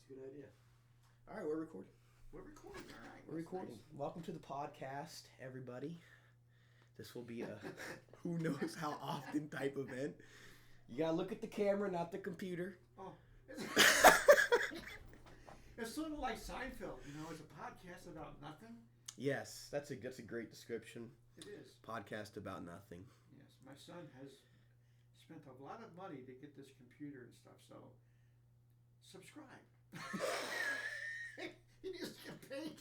a good idea. All right, we're recording. We're recording, all right. We're recording. Nice. Welcome to the podcast, everybody. This will be a who knows how often type event. You gotta look at the camera, not the computer. Oh, it's sort of like Seinfeld, you know. It's a podcast about nothing. Yes, that's a great description. It is. Podcast about nothing. Yes, my son has spent a lot of money to get this computer and stuff, so subscribe. He needs to get paid.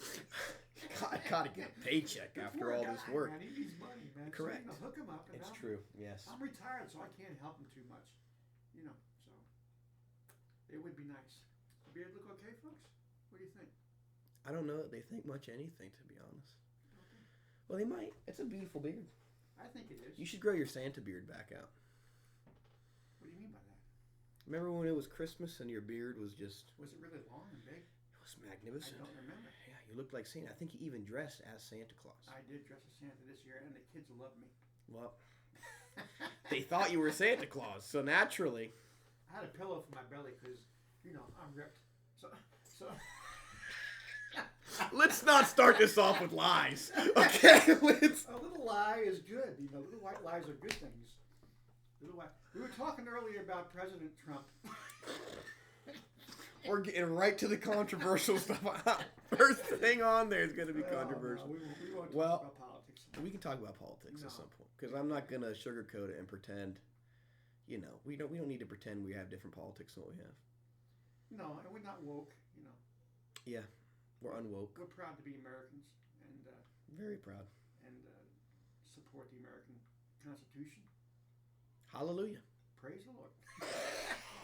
I gotta get a paycheck after all this work. Man, he needs money, man. Correct. So, hook him up. And it's true. Yes. I'm retired, so I can't help him too much. You know, so it would be nice. Beard look okay, folks? What do you think? I don't know that they think much anything, to be honest. Okay. Well, they might. It's a beautiful beard. I think it is. You should grow your Santa beard back out. What do you mean by that? Remember when it was Christmas and your beard was just... Was it really long and big? It was magnificent. I don't remember. Yeah, you looked like Santa. I think you even dressed as Santa Claus. I did dress as Santa this year, and the kids love me. Well, they thought you were Santa Claus, so naturally... I had a pillow for my belly because, you know, I'm ripped. So... Let's not start this off with lies, okay? A little lie is good. You know, little white lies are good things. Little white. We were talking earlier about President Trump. We're getting right to the controversial stuff. First thing on there is going to be controversial. No, we won't talk about politics. We can talk about politics at some point because I'm not going to sugarcoat it and pretend. You know, we don't need to pretend we have different politics than what we have. No, and we're not woke. You know. Yeah. We're unwoke. We're proud to be Americans and very proud and support the American Constitution. Hallelujah! Praise the Lord.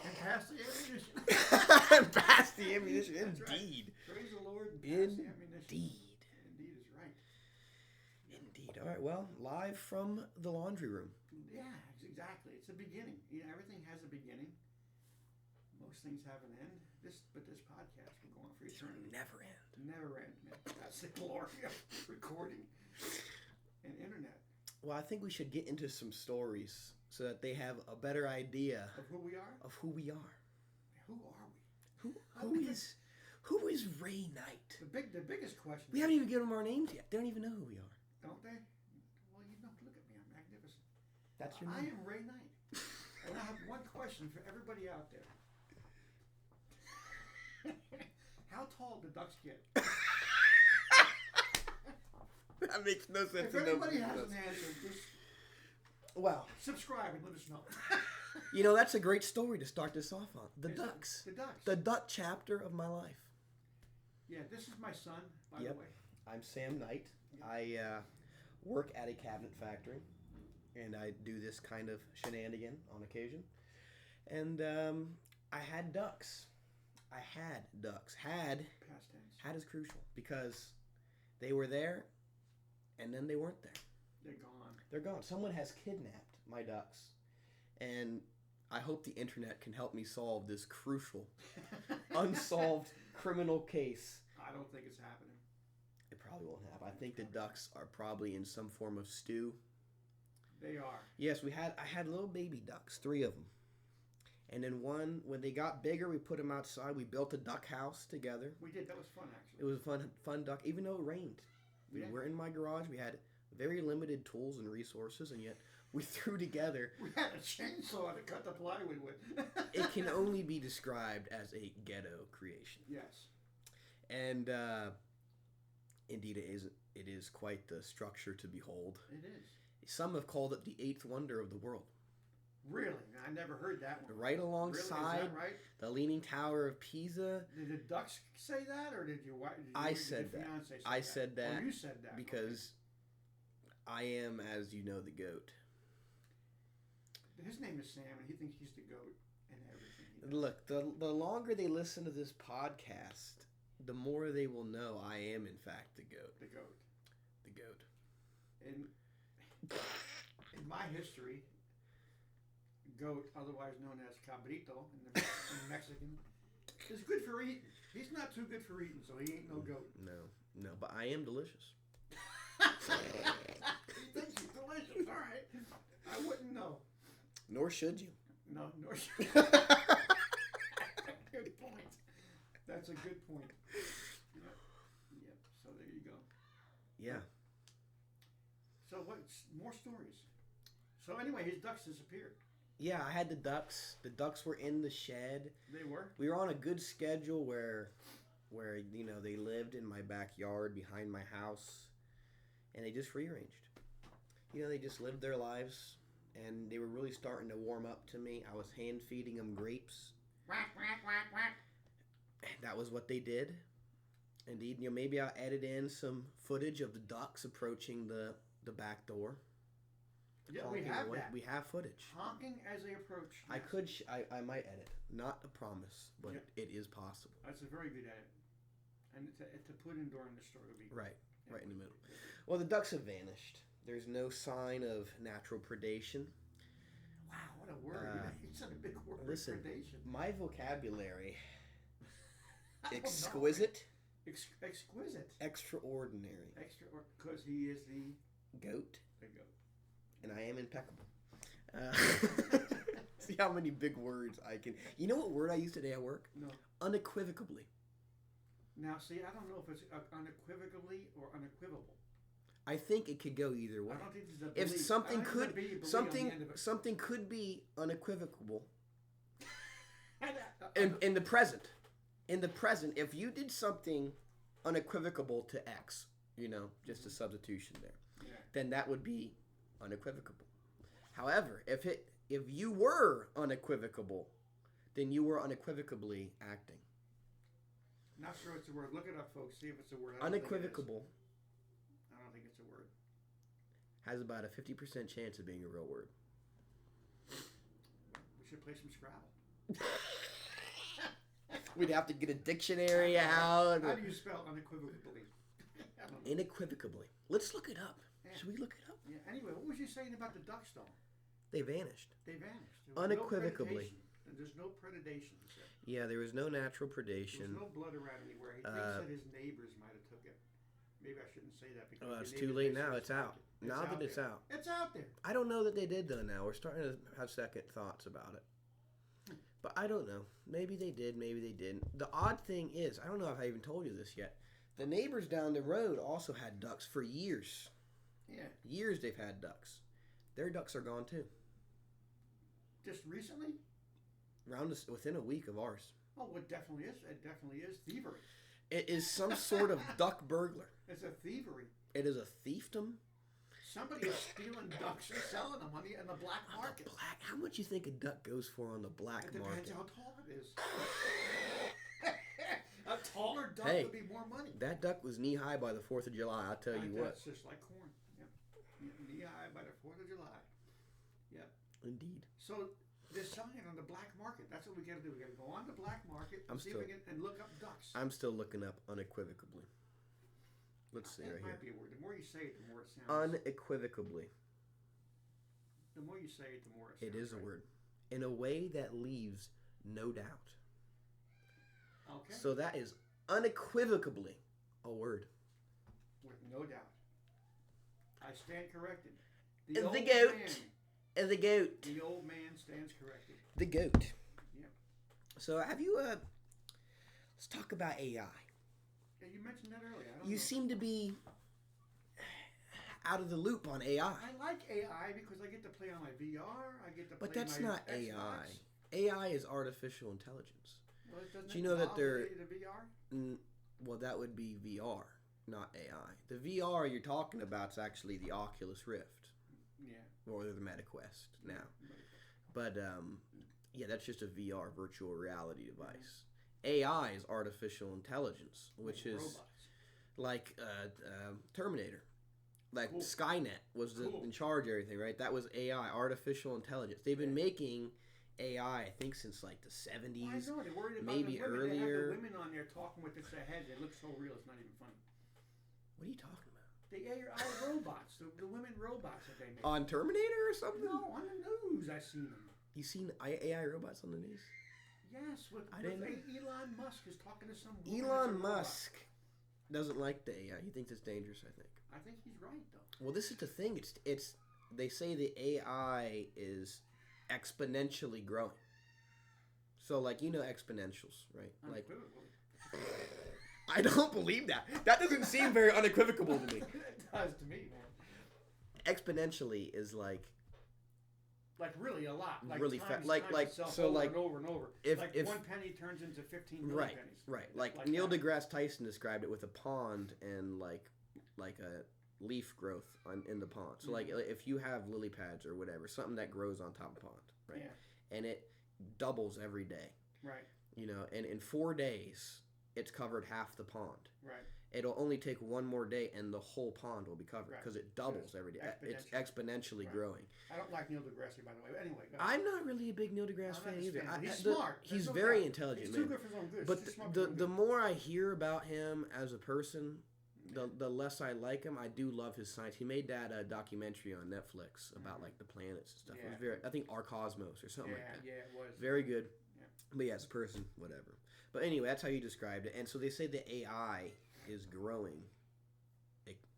And pass the ammunition. And pass the ammunition. Indeed. Right. Praise the Lord. And pass the ammunition. Indeed. Indeed is right. Indeed. All right. Well, live from the laundry room. Yeah, exactly. It's a beginning. You know, everything has a beginning. Most things have an end. But this podcast will go on for eternity. Never end. Never end, man. That's the glory of recording and internet. Well, I think we should get into some stories so that they have a better idea of who we are. Who are we? Who is Ray Knight? The biggest question. We haven't even given them our names yet. They don't even know who we are. Don't they? Well, you don't look at me. I'm magnificent. That's your name. I am Ray Knight, and I have one question for everybody out there. How tall do ducks get? That makes no sense. If anybody has an answer, just subscribe and let us know. You know, that's a great story to start this off on. The ducks. The ducks. The duck chapter of my life. Yeah, this is my son, by the way. I'm Sam Knight. Yep. I work at a cabinet factory, and I do this kind of shenanigan on occasion. And I had ducks. Had past tense. Had is crucial because they were there and then they weren't there. They're gone. Someone has kidnapped my ducks. And I hope the internet can help me solve this crucial, unsolved criminal case. I don't think it's happening. It probably won't happen. I think the ducks are probably in some form of stew. They are. Yes, I had little baby ducks, 3 of them. And then when they got bigger, we put them outside. We built a duck house together. We did. That was fun, actually. It was a fun duck, even though it rained. We were in my garage. We had very limited tools and resources, and yet we threw together. We had a chainsaw to cut the plywood with. It can only be described as a ghetto creation. Yes. And indeed, it is quite the structure to behold. It is. Some have called it the 8th wonder of the world. Really? I never heard that one. Right alongside really? Is that right? The Leaning Tower of Pisa. Did the ducks say that, or did your wife? I said that. I said that. Oh, you said that because I am, as you know, the goat. His name is Sam, and he thinks he's the goat and everything. Look, the longer they listen to this podcast, the more they will know I am, in fact, the goat. The goat. The goat. In my history, goat, otherwise known as cabrito in Mexican, is good for eating. He's not too good for eating, so he ain't no goat. No, but I am delicious. He thinks he's delicious. All right. I wouldn't know. Nor should you. No, nor should you. Good point. That's a good point. Yep. Yep. So there you go. Yeah. So what's more stories? So anyway, his ducks disappeared. Yeah, I had the ducks. The ducks were in the shed. They were? We were on a good schedule where they lived in my backyard behind my house, and they just rearranged. They just lived their lives, and they were really starting to warm up to me. I was hand feeding them grapes. Quack, quack, quack, quack. That was what they did. Indeed, maybe I'll edit in some footage of the ducks approaching the back door. Yeah, we have away. that. We have footage. Honking as they approach. I could. I might edit. Not a promise, but it is possible. That's a very good edit. And to put in during the story would be right in the middle. Well, the ducks have vanished. There's no sign of natural predation. Wow, what a word! You said a big word. Listen, predation. My vocabulary. Exquisite. Exquisite. Extraordinary. Because he is the goat. The goat. And I am impeccable. See how many big words I can. You know what word I used today at work? No. Unequivocally. Now, see, I don't know if it's unequivocally or unequivocal. I think it could go either way. I don't think there's a if something could be unequivocal. in the present. In the present, if you did something unequivocal to X, just a substitution there, then that would be unequivocal. However, if you were unequivocal, then you were unequivocally acting. Not sure it's a word. Look it up, folks. See if it's a word. Unequivocal. I don't think it's a word. Has about a 50% chance of being a real word. We should play some Scrabble. We'd have to get a dictionary out. How do you spell unequivocally? Unequivocally. Let's look it up. Yeah. Should we look it up? Yeah. Anyway, what was you saying about the ducks, though? They vanished. They vanished. Unequivocally. There's no predation. He said. Yeah, there was no natural predation. There's no blood around anywhere. He thinks that his neighbors might have took it. Maybe I shouldn't say that because it's too late now. It's out. Now that it's out. It's out there. I don't know that they did though. Now we're starting to have second thoughts about it. But I don't know. Maybe they did. Maybe they didn't. The odd thing is, I don't know if I even told you this yet. The neighbors down the road also had ducks for years. Yeah. Years they've had ducks. Their ducks are gone too. Just recently? Within a week of ours. Oh, it definitely is. It definitely is thievery. It is some sort of duck burglar. It's a thievery. It is a thiefdom. Somebody is stealing ducks and selling them in the black market. How much you think a duck goes for on the black market? It depends how tall it is. A taller duck would be more money. That duck was knee high by the 4th of July. I'll tell you what. That's just like corn. Yep. Knee high by the 4th of July. Yep. Indeed. So they're selling it on the black market. That's what we got to do. We got to go on the black market and look up ducks. I'm still looking up unequivocally. Let's see right here. That might be a word. The more you say it, the more it sounds. Unequivocally. The more you say it, the more it sounds. It is a word. In a way that leaves no doubt. Okay. So that is unequivocally a word. With no doubt. I stand corrected. The goat. And the goat. The old man stands corrected. The goat. Yeah. So have you, let's talk about AI. Yeah, you mentioned that earlier. You seem to be out of the loop on AI. I like AI because I get to play on my VR. I get to play But that's my not Xbox. AI. AI is artificial intelligence. Well, Do you know that they're... The VR? Well, that would be VR, not AI. The VR you're talking about is actually the Oculus Rift. Yeah. Or the MetaQuest now. But, yeah, that's just a VR virtual reality device. AI is artificial intelligence, which is robots. Like Terminator. Like Skynet was in charge of everything, right? That was AI, artificial intelligence. They've been making AI, I think, since like the 70s. Well, I know. They're worried about maybe the women. earlier. They have the women on there talking with their heads. It looks so real, it's not even funny. What are you talking about? The AI robots, the women robots that they make. On Terminator or something? No, on the news I've seen them. You seen AI robots on the news? Yes, Elon Musk is talking to some woman. Elon Musk doesn't like the AI. He thinks it's dangerous, I think. I think he's right, though. Well, this is the thing. It's they say the AI is exponentially growing. So, like, exponentials, right? Like, I don't believe that. That doesn't seem very unequivocal to me. It does to me, man. Exponentially is like really a lot. Like really times, like so over like and over and over. if 1 penny turns into 15 million right pennies. right like Neil deGrasse Tyson described it with a pond and like a leaf growth in the pond. So like if you have lily pads or whatever, something that grows on top of the pond, right? Yeah. And it doubles every day. Right. You know, and in 4 days it's covered half the pond. Right. It'll only take one more day and the whole pond will be covered because it doubles every day. It's exponentially growing. I don't like Neil deGrasse, by the way. Anyway, I'm not really a big Neil deGrasse fan either. He's smart. He's very intelligent. He's too good for his own good. But the more I hear about him as a person, the less I like him. I do love his science. He made that documentary on Netflix about like the planets and stuff. It was I think Our Cosmos or something like that. Yeah, it was. Very good. Yeah. But yeah, as a person, whatever. But anyway, that's how you described it. And so they say the AI is growing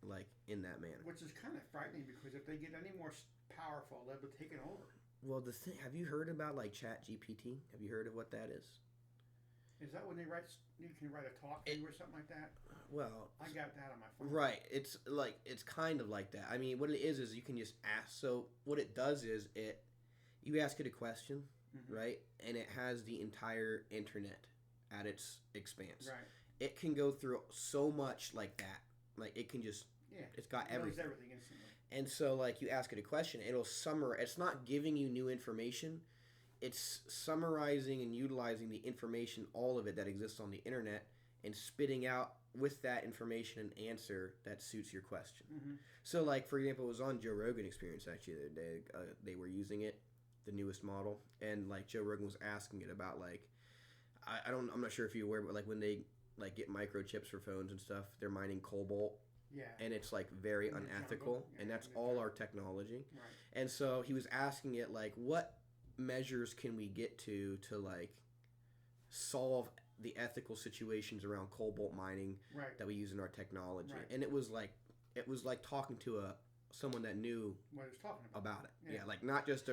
like in that manner. Which is kind of frightening because if they get any more powerful, they'll be taken over. Well, have you heard about like ChatGPT? Have you heard of what that is? Is that when you can write a talk to you or something like that? Well, I got that on my phone. Right. It's kind of like that. I mean, what it is you can just ask. So what it does is you ask it a question, right? And it has the entire internet at its expanse. Right. It can go through so much like that. Like it can just it's got everything. Knows everything instantly. And so like you ask it a question, it'll summarize. It's not giving you new information. It's summarizing and utilizing the information, all of it that exists on the internet, and spitting out with that information an answer that suits your question. Mm-hmm. So, like, for example, it was on Joe Rogan Experience, actually, the other day. They were using it, the newest model, and, like, Joe Rogan was asking it about, like, I'm not sure if you're aware, but, like, when they, like, get microchips for phones and stuff, they're mining cobalt. Yeah. And it's, like, very unethical, and that's all our technology. Right. And so he was asking it, like, what measures can we get to like solve the ethical situations around cobalt mining that we use in our technology? And it was like talking to someone that knew what he was talking about it. Yeah, like not just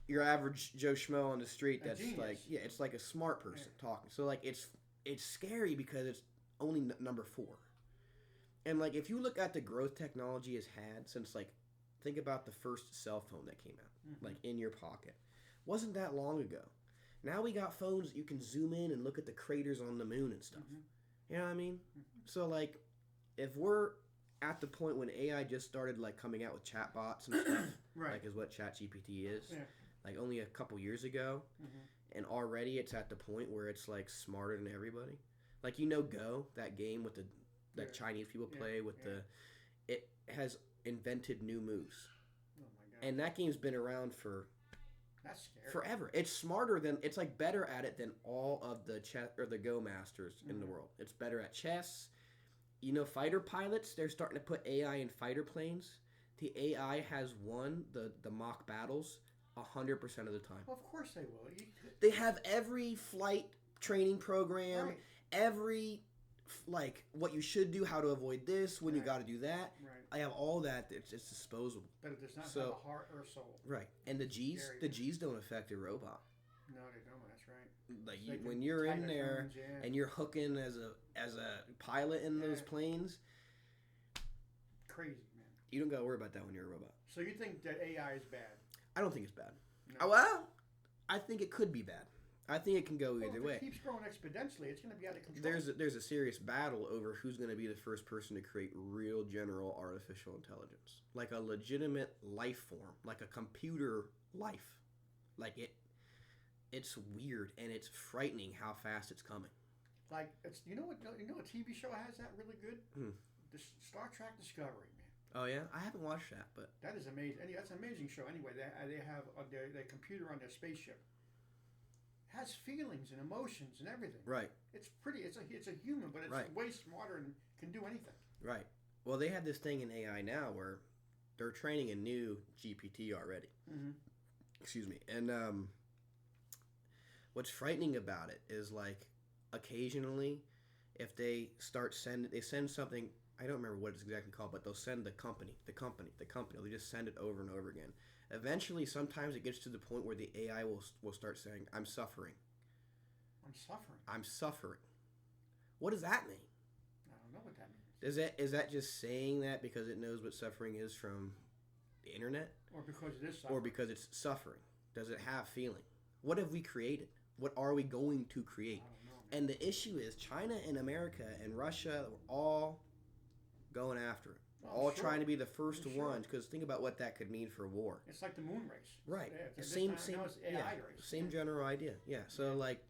your average Joe Schmo on the street that's like it's like a smart person talking. So like it's scary because it's only number 4. And like if you look at the growth technology has had since like think about the first cell phone that came out, like in your pocket. Wasn't that long ago. Now we got phones that you can zoom in and look at the craters on the moon and stuff. You know what I mean? So like, if we're at the point when AI just started like coming out with chatbots and stuff, like is what ChatGPT is, like only a couple years ago, and already it's at the point where it's like smarter than everybody. Like Go, that game with that Chinese people play with it has invented new moves. Oh my God. And that game's been around for forever. It's smarter than it's like better at it than all of the chess or the Go masters in the world. It's better at chess. Fighter pilots, they're starting to put AI in fighter planes. The AI has won the mock battles 100% of the time. Well, of course they will. They have every flight training program, every like what you should do, how to avoid this, when you got to do that. Right. I have all that. It's disposable. But it does not have a heart or a soul. Right. And the G's don't affect a robot. No, they don't. That's right. Like when you're in there and you're hooking as a pilot in those planes. Crazy, man. You don't got to worry about that when you're a robot. So you think that AI is bad? I don't think it's bad. No. Well, I think it could be bad. I think it can go either way. If it keeps growing exponentially, it's going to be out of control. There's a serious battle over who's going to be the first person to create real general artificial intelligence. Like a legitimate life form. Like a computer life. Like it's weird and it's frightening how fast it's coming. Like it's a TV show has that really good? The Star Trek Discovery, man. Oh yeah? I haven't watched that, but that is amazing. That's an amazing show anyway. They have their computer on their spaceship. Has feelings and emotions and everything. Right. It's pretty. It's a human, but it's way smarter and can do anything. Right. Well, they have this thing in AI now where they're training a new GPT already. Mm-hmm. Excuse me. And what's frightening about it is like occasionally, if they send something. I don't remember what it's exactly called, but they'll send the company. They just send it over and over again. Eventually, sometimes it gets to the point where the AI will start saying, I'm suffering. I'm suffering. What does that mean? I don't know what that means. Is that just saying that because it knows what suffering is from the internet? Or because it is suffering? Or because it's suffering? Does it have feeling? What have we created? What are we going to create? I don't know, man. And the issue is China and America and Russia were all going after it. All trying to be the first ones, because think about what that could mean for war. It's like the moon race. Right. Yeah, Same AI race. Same general idea. Yeah. So like,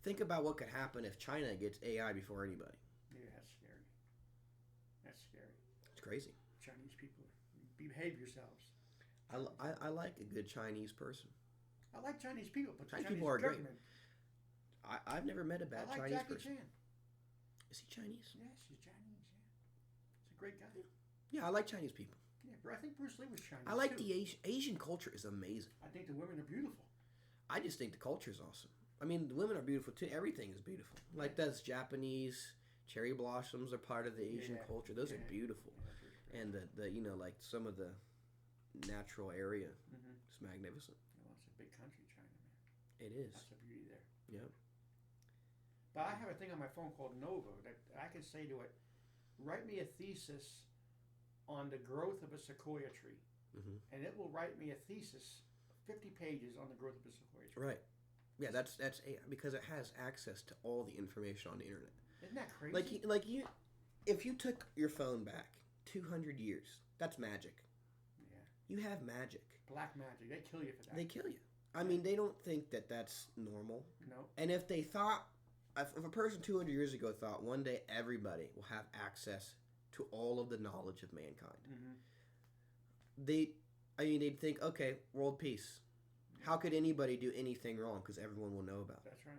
think about what could happen if China gets AI before anybody. Yeah, that's scary. That's scary. It's crazy. Chinese people, behave yourselves. I like a good Chinese person. I like Chinese people, but Chinese people are great. I've never met a bad Chinese Jackie person. Chan. Is he Chinese? Yeah, she's Chinese. Yeah, he's a great guy. Yeah, I like Chinese people. Yeah, but I think Bruce Lee was Chinese. I like too. the Asian culture is amazing. I think the women are beautiful. I just think the culture is awesome. I mean, the women are beautiful too. Everything is beautiful. Like those Japanese cherry blossoms are part of the Asian culture. Those are beautiful. Yeah, and the like some of the natural area is magnificent. Well, it's a big country, China, man. It is. That's the beauty there. Yeah. But I have a thing on my phone called Nova that I can say to it, write me a thesis on the growth of a sequoia tree. And it will write me a thesis, 50 pages on the growth of a sequoia tree. Right. Yeah, that's because it has access to all the information on the internet. Isn't that crazy? Like you, if you took your phone back 200 years, that's magic. Yeah. You have magic. Black magic. They kill you for that. They kill you. I mean, they don't think that that's normal. No. And if they thought, if a person 200 years ago thought one day everybody will have access to all of the knowledge of mankind, they'd think, okay, world peace. How could anybody do anything wrong? Because everyone will know about it. That's right.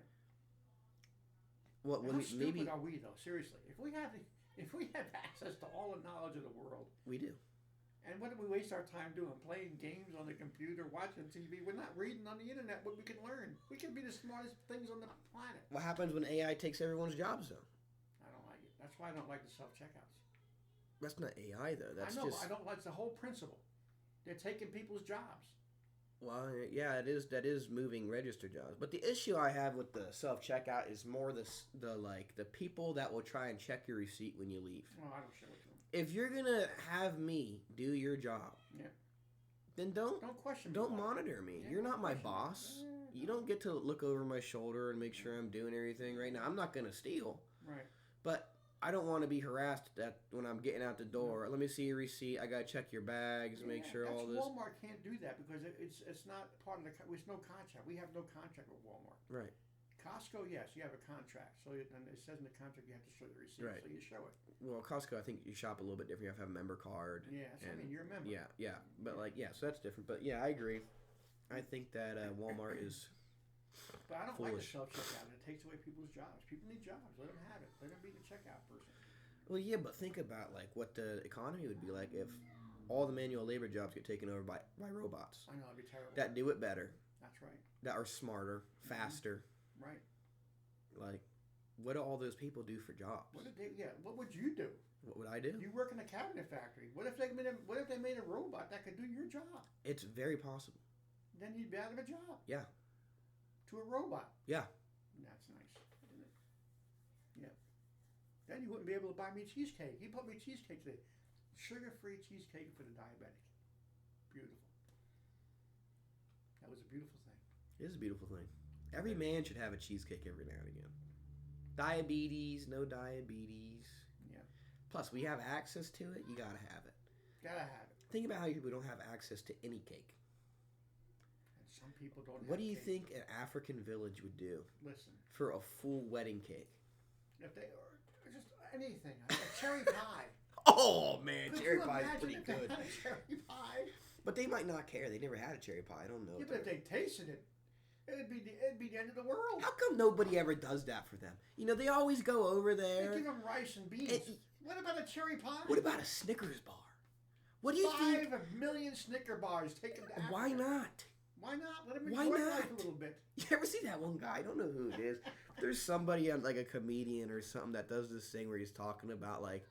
What? How stupid are we, though? Seriously, if we have access to all the knowledge of the world, we do. And what do we waste our time doing? Playing games on the computer, watching TV. We're not reading on the internet what we can learn. We can be the smartest things on the planet. What happens when AI takes everyone's jobs, though? I don't like it. That's why I don't like the self-checkouts. That's not AI, though. That's I know. I don't like the whole principle. They're taking people's jobs. Well, yeah, it is. That is moving register jobs. But the issue I have with the self-checkout is more the people that will try and check your receipt when you leave. Well, I don't share with them. If you're gonna have me do your job, then don't question me. Don't monitor me. You're not my boss. You don't get to look over my shoulder and make sure I'm doing everything right now. I'm not gonna steal. Right. But I don't want to be harassed when I'm getting out the door. Let me see your receipt. I gotta check your bags, make sure all this. Walmart can't do that because it's not part of the. There's no contract. We have no contract with Walmart. Right. Costco, yes, you have a contract. So it says in the contract you have to show your receipt. Right. So you show it. Well, Costco, I think you shop a little bit different. You have to have a member card. Yeah, I mean, you're a member. Yeah. But so that's different. But yeah, I agree. I think that Walmart is. But I don't foolish. like the self-checkout. It takes away people's jobs. People need jobs. Let them have it. Let them be the checkout person. Well, yeah, but think about like what the economy would be like if all the manual labor jobs get taken over by robots. I know, it'd be terrible. That do it better. That's right. That are smarter, faster. Right. Like, what do all those people do for jobs? What would you do? What would I do? You work in a cabinet factory. What if they made a robot that could do your job? It's very possible. Then you'd be out of a job. Yeah. To a robot. Yeah. That's nice, isn't it? Yeah. Then you wouldn't be able to buy me cheesecake. He put me cheesecake today. Sugar-free cheesecake for the diabetic. Beautiful. That was a beautiful thing. It is a beautiful thing. Every man should have a cheesecake every now and again. Diabetes, no diabetes. Yeah. Plus, we have access to it. You gotta have it. Gotta have it. Think about how people don't have access to any cake. And some people don't. What do you think an African village would do? Listen. For a full wedding cake. If they or just anything, a cherry pie. Oh man, cherry pie is pretty good. Cherry pie. But they might not care. They never had a cherry pie. I don't know. Yeah, but if they tasted it. It'd be the end of the world. How come nobody ever does that for them? You know, they always go over there. They give them rice and beans. What about a cherry pie? What about a Snickers bar? What do you think? 5 million Snicker bars. Take them to Africa. Why not? Why not? Let them enjoy life a little bit. You ever see that one guy? I don't know who it is. There's somebody, like a comedian or something, that does this thing where he's talking about, like,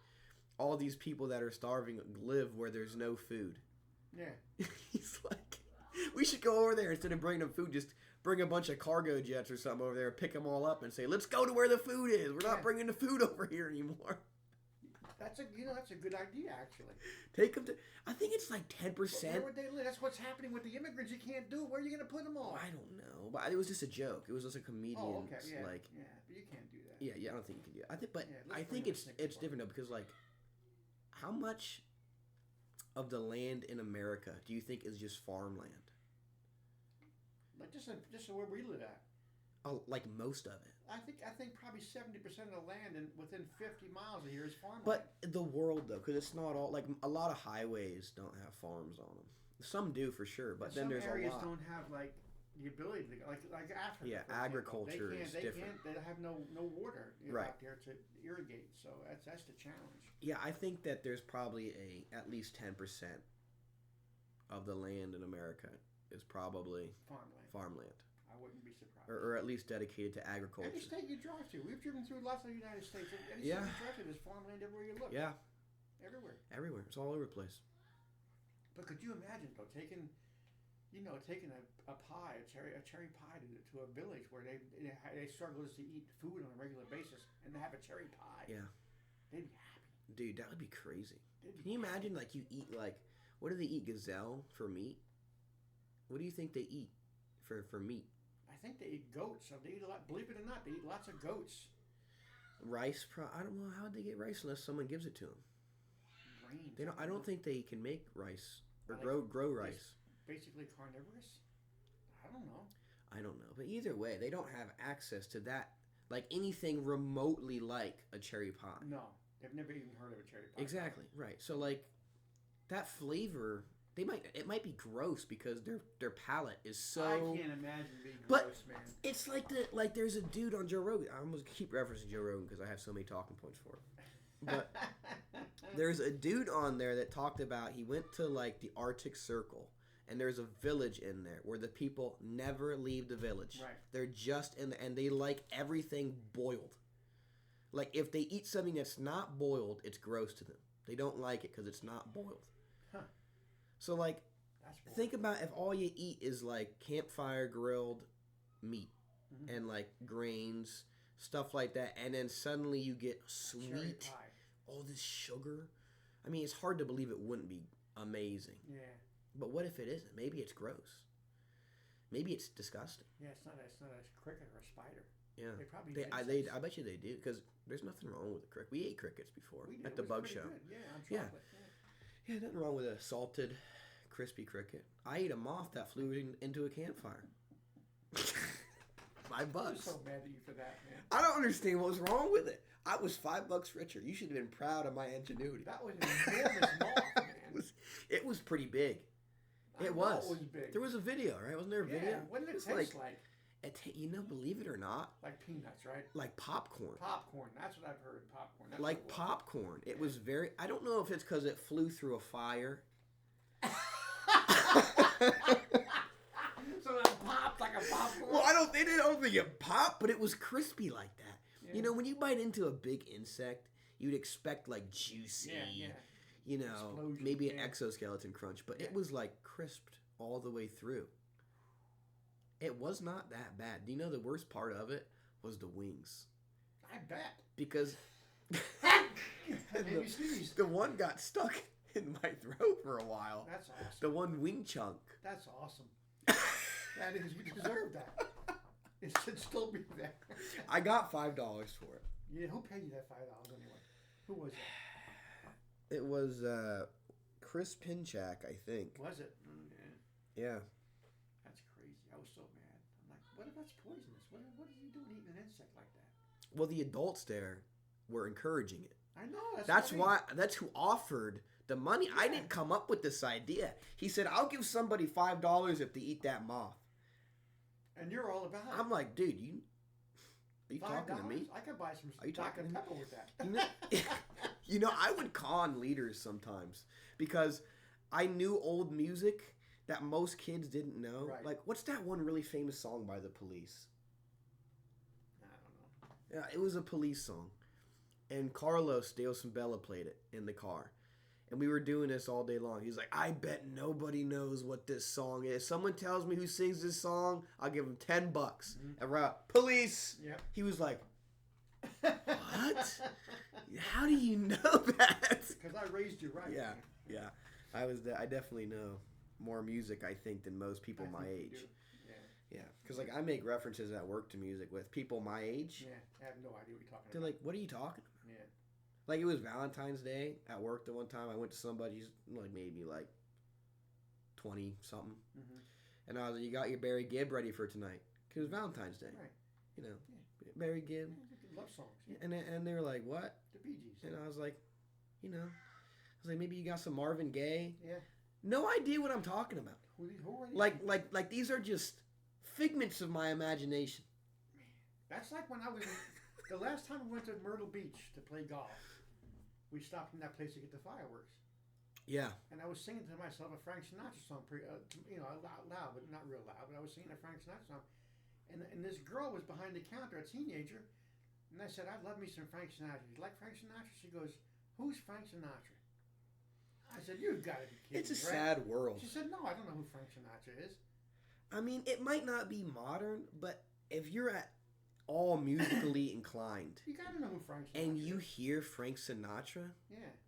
all these people that are starving live where there's no food. Yeah. He's like, we should go over there instead of bringing them food, just bring a bunch of cargo jets or something over there, pick them all up, and say, "Let's go to where the food is. We're not bringing the food over here anymore." That's a good idea, actually. Take them to. I think it's like 10%. Where would they live? That's what's happening with the immigrants. You can't do it. Where are you going to put them all? I don't know, but it was just a joke. It was just a comedian. Oh, okay, yeah, like. Yeah, but you can't do that. Yeah, I don't think you can do it. I think it's different though, because like, how much of the land in America do you think is just farmland? Like just where we live at. Oh, like most of it. I think probably 70% of the land within 50 miles of here is farmland. But the world though, because it's not all like a lot of highways don't have farms on them. Some do for sure, but then there's a lot. Some areas don't have like the ability to like Africa. Yeah, agriculture is different. They have no water out there to irrigate, so that's the challenge. Yeah, I think that there's probably at least 10% of the land in America is probably farmland. I wouldn't be surprised. Or at least dedicated to agriculture. Any state you drive to, we've driven through lots of the United States. Any state you drive to, there's farmland everywhere you look. Yeah, everywhere. It's all over the place. But could you imagine though taking a pie, a cherry pie to a village where they struggle to eat food on a regular basis, and they have a cherry pie? Yeah, they'd be happy. Dude, that would be crazy. Can you imagine like you eat like what do they eat? Gazelle for meat? What do you think they eat for meat? I think they eat goats. So they eat a lot. Believe it or not, they eat lots of goats. Rice? I don't know how they get rice unless someone gives it to them. Grains. They don't. I don't think they can make rice or grow rice. Basically carnivorous. I don't know. But either way, they don't have access to that, like anything remotely like a cherry pie. No, they've never even heard of a cherry pie. Exactly right. So like that flavor. It might be gross because their palate is so. I can't imagine being gross, man. It's like there's a dude on Joe Rogan. I'm gonna keep referencing Joe Rogan because I have so many talking points for it. But there's a dude on there that talked about he went to like the Arctic Circle and there's a village in there where the people never leave the village. Right. They're just and they like everything boiled. Like if they eat something that's not boiled, it's gross to them. They don't like it because it's not boiled. Huh. So, like, think about if all you eat is, like, campfire grilled meat and, like, grains, stuff like that, and then suddenly you get sweet, all this sugar. I mean, it's hard to believe it wouldn't be amazing. Yeah. But what if it isn't? Maybe it's gross. Maybe it's disgusting. Yeah, it's not a cricket or a spider. Yeah. They probably I bet you they do, because there's nothing wrong with the cricket. We ate crickets before at the bug show. Good. Yeah, on chocolate. Yeah, nothing wrong with a salted, crispy cricket. I ate a moth that flew into a campfire. $5. I'm so mad at you for that, man. I don't understand what was wrong with it. I was $5 richer. You should have been proud of my ingenuity. That was an enormous moth, man. It was pretty big. It was big. There was a video, right? Wasn't there a video? What did it taste like? Believe it or not. Like peanuts, right? Like popcorn. Popcorn. That's what I've heard. Popcorn. That's like popcorn. It was very... I don't know if it's because it flew through a fire. So it popped like a popcorn? Well, I don't think it popped, but it was crispy like that. Yeah. You know, when you bite into a big insect, you'd expect like juicy, you know, explosion, maybe an exoskeleton crunch, but it was like crisped all the way through. It was not that bad. Do you know the worst part of it was the wings? I bet. Because the one got stuck in my throat for a while. That's awesome. The one wing chunk. That's awesome. That is, you deserve that. It should still be there. I got $5 for it. Yeah, who paid you that $5 anyway? Who was it? It was Chris Pinchak, I think. Was it? Yeah. That's crazy. I was so mad. I'm like, what if that's poisonous? What is he doing eating an insect like that? Well, the adults there were encouraging it. I know. That's who offered the money. Yeah. I didn't come up with this idea. He said, I'll give somebody $5 if they eat that moth. And you're all about it. I'm like, dude, are you talking to me? I could buy some Dr. Pepper with that. You know, I would con leaders sometimes because I knew old music that most kids didn't know. Right. Like, what's that one really famous song by the Police? I don't know. Yeah, it was a Police song. And Carlos de Osambella played it in the car. And we were doing this all day long. He's like, I bet nobody knows what this song is. Someone tells me who sings this song, I'll give him $10. Mm-hmm. And we're out, police. Yep. He was like, what? How do you know that? Because I raised you right. Yeah. I definitely know more music, I think, than most people my age. Yeah, because like I make references at work to music with people my age. Yeah, I have no idea what you're talking about. They're like, "What are you talking about?" Yeah, like it was Valentine's Day at work. The one time I went to somebody's like maybe like 20 something, and I was like, "You got your Barry Gibb ready for tonight?" Because it was Valentine's Day, right? You know, Barry Gibb, love songs. Yeah. And they were like, "What?" The Bee Gees. And I was like, I was like, maybe you got some Marvin Gaye. Yeah. No idea what I'm talking about. Who are these? Like these are just figments of my imagination. That's like when I was the last time we went to Myrtle Beach to play golf. We stopped in that place to get the fireworks. Yeah. And I was singing to myself a Frank Sinatra song, out loud, but not real loud. But I was singing a Frank Sinatra song, and this girl was behind the counter, a teenager, and I said, "I love me some Frank Sinatra." You like Frank Sinatra? She goes, "Who's Frank Sinatra?" I said, "You've got to be kidding." It's a sad world. She said, "No, I don't know who Frank Sinatra is." I mean, it might not be modern, but if you're at all musically inclined, you gotta know who Frank Sinatra and you hear Frank Sinatra,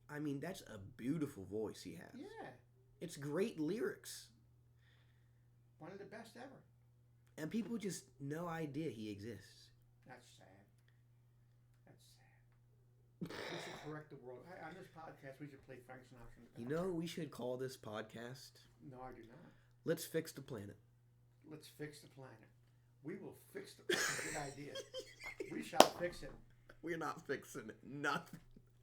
I mean, that's a beautiful voice he has. Yeah. It's great lyrics. One of the best ever. And people just no idea he exists. That's sad. We should correct the world. On this podcast, we should play Frank Sinatra. You know what we should call this podcast? No, I do not. Let's fix the planet. Let's fix the planet. We will fix the planet. Good idea. We shall fix it. We're not fixing it. Nothing.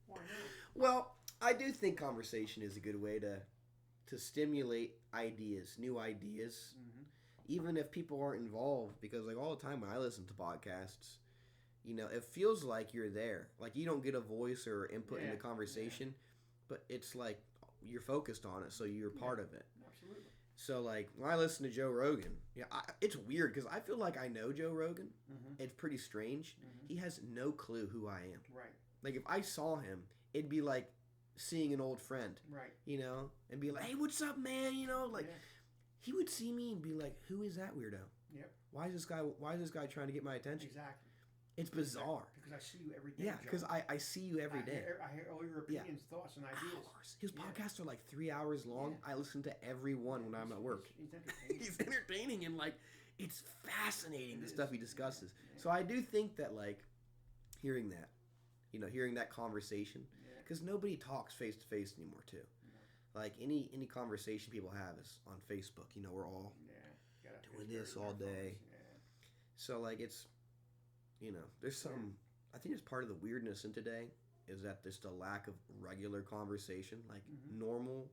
Why not? Well, I do think conversation is a good way to stimulate ideas, new ideas, even if people aren't involved. Because like all the time when I listen to podcasts, it feels like you're there. Like you don't get a voice or input in the conversation, but it's like you're focused on it, so you're part of it. Absolutely. So like when I listen to Joe Rogan, it's weird because I feel like I know Joe Rogan. It's pretty strange. He has no clue who I am. Right. Like if I saw him, it'd be like seeing an old friend. Right. And be like, "Hey, what's up, man?" He would see me and be like, "Who is that weirdo? Yep. Why is this guy trying to get my attention?" Exactly. It's bizarre. Because I see you every day. Yeah, because I see you every day. I hear all your opinions, thoughts, and ideas. Hours. His podcasts are like 3 hours long. I listen to every one when I'm at work. He's entertaining. He's entertaining and like it's fascinating the stuff he discusses. So I do think that like hearing that conversation, because nobody talks face to face anymore too. No. Like any conversation people have is on Facebook. We're all doing this all day. So like it's. There's some. I think it's part of the weirdness in today is that there's the lack of regular conversation, like normal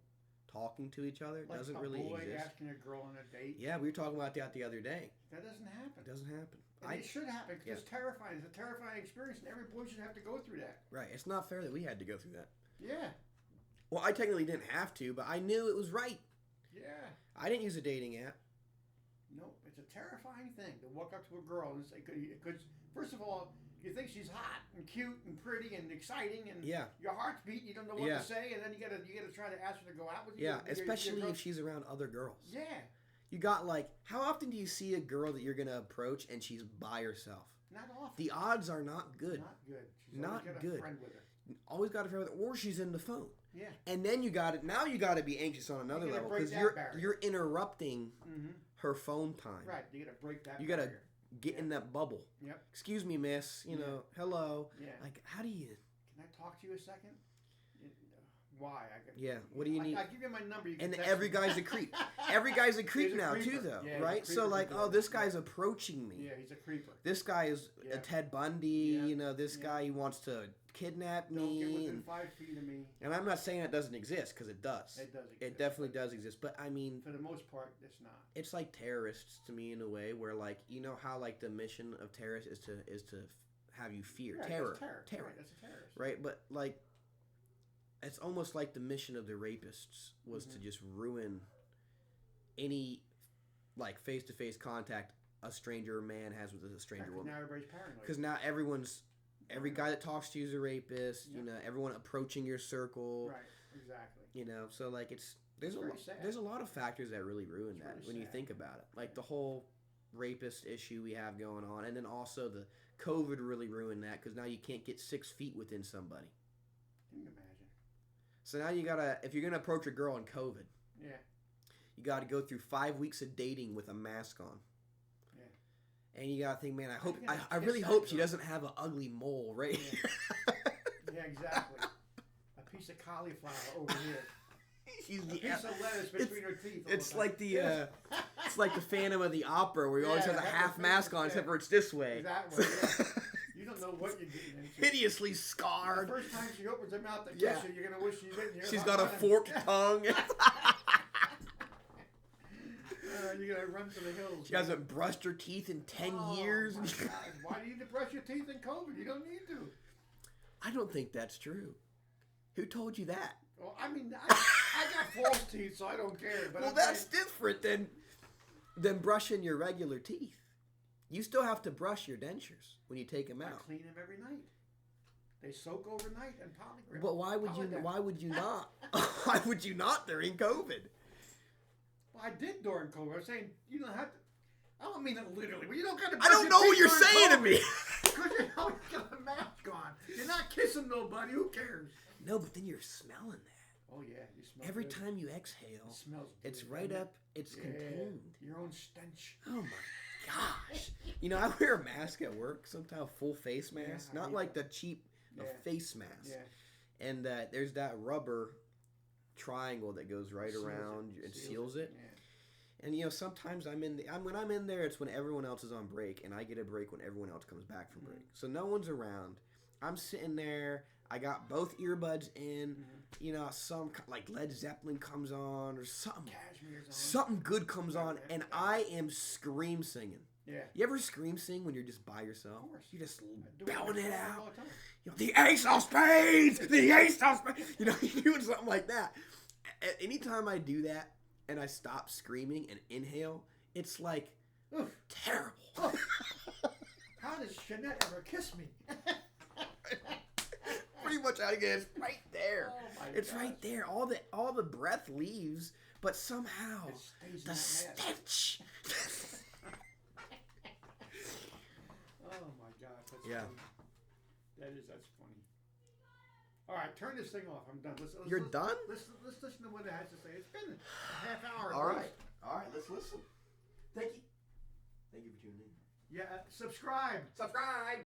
talking to each other. Like doesn't really boy exist. Asking a girl on a date. Yeah, we were talking about that the other day. That doesn't happen. It doesn't happen. And it should happen because it's terrifying. It's a terrifying experience, and every boy should have to go through that. Right. It's not fair that we had to go through that. Yeah. Well, I technically didn't have to, but I knew it was right. Yeah. I didn't use a dating app. No, it's a terrifying thing to walk up to a girl and say, because first of all, you think she's hot and cute and pretty and exciting, and your heart's beating. You don't know what to say, and then you gotta try to ask her to go out with you. Yeah, especially if she's around other girls. Yeah. You got like, how often do you see a girl that you're gonna approach and she's by herself? Not often. The odds are not good. Not good. She's not always got good. A friend with her. Always got a friend with her, or she's in the phone. Yeah. And then you got it. Now you got to be anxious on another level because you're interrupting her phone time. Right. You got to break that. You got to get in that bubble. Yep. Excuse me, miss. Hello. Yeah. Like, how do you? Can I talk to you a second? Why? What do you need? I give you my number. You can and every guy's a creep. Every guy's a creep now too, though, right? So like, this guy's approaching me. Yeah, he's a creeper. This guy is a Ted Bundy. Yeah. This guy he wants to kidnap me. Don't get within 5 feet of me. And I'm not saying it doesn't exist because it does. It does exist. It definitely does exist. But I mean, for the most part, it's not. It's like terrorists to me in a way where like how like the mission of terrorists is to have you fear terror. Terror. Right, that's a terrorist. Right, but like. It's almost like the mission of the rapists was to just ruin any like face-to-face contact a stranger man has with a stranger woman. Now everybody's paranoid. Because now every guy that talks to you is a rapist. Everyone approaching your circle. Right. Exactly. You know, so like there's a lot of factors that really ruin that when you think about it. Like the whole rapist issue we have going on, and then also the COVID really ruined that because now you can't get 6 feet within somebody. Can you imagine? So now you gotta, if you're gonna approach a girl on COVID, you gotta go through 5 weeks of dating with a mask on. Yeah. And you gotta think, man, I really hope she doesn't have an ugly mole right here. Yeah, exactly. A piece of cauliflower over here. She's a piece of lettuce between her teeth. It's like the it's like the Phantom of the Opera where he always has a half mask on, except for it's this way. That way, yeah. You don't know what you're getting into. Hideously scarred. The first time she opens her mouth to kiss you, you're gonna wish she didn't. She's got a forked tongue. You're gonna run to the hills. She hasn't brushed her teeth in 10 years. My God. Why do you need to brush your teeth in COVID? You don't need to. I don't think that's true. Who told you that? Well, I mean, I got false teeth, so I don't care. But well, that's different than brushing your regular teeth. You still have to brush your dentures when you take them out. I clean them every night. They soak overnight in polygraph. But why would you? Why would you not? Why would you not during COVID? Well, I did during COVID. I'm saying you don't have to. I don't mean it literally, but you don't got to. I don't know what you're saying to me. Because you always got a mask on. You're not kissing nobody. Who cares? No, but then you're smelling that. Oh yeah, you smell. Every good. time you exhale, it smells. Good, it's right up. It's contained. Your own stench. Oh my gosh! You know, I wear a mask at work, sometimes full face mask, not like the cheap face mask. Yeah. And there's that rubber triangle that goes right around and seals it. Yeah. And you know, sometimes when I'm in there, it's when everyone else is on break, and I get a break when everyone else comes back from break. So no one's around. I'm sitting there. I got both earbuds in. You know, some like Led Zeppelin comes on or something. Cashmere's on. Something good comes on, and I am scream singing. Yeah. You ever scream sing when you're just by yourself? Of course. You're just belling it out. All the time. You know, the Ace of Spades! The Ace of Spades! You know, you're doing something like that. Anytime I do that and I stop screaming and inhale, it's like terrible. Oh. How does Jeanette ever kiss me? Pretty much out again. It's right there. Oh my it's gosh. right there. All the breath leaves, but somehow the stench. Oh my gosh, that's yeah. Funny. That's funny. All right, turn this thing off. I'm done. You're done? Let's listen to what it has to say. It's been a half hour. All right, let's listen. Thank you for tuning in. Yeah, subscribe.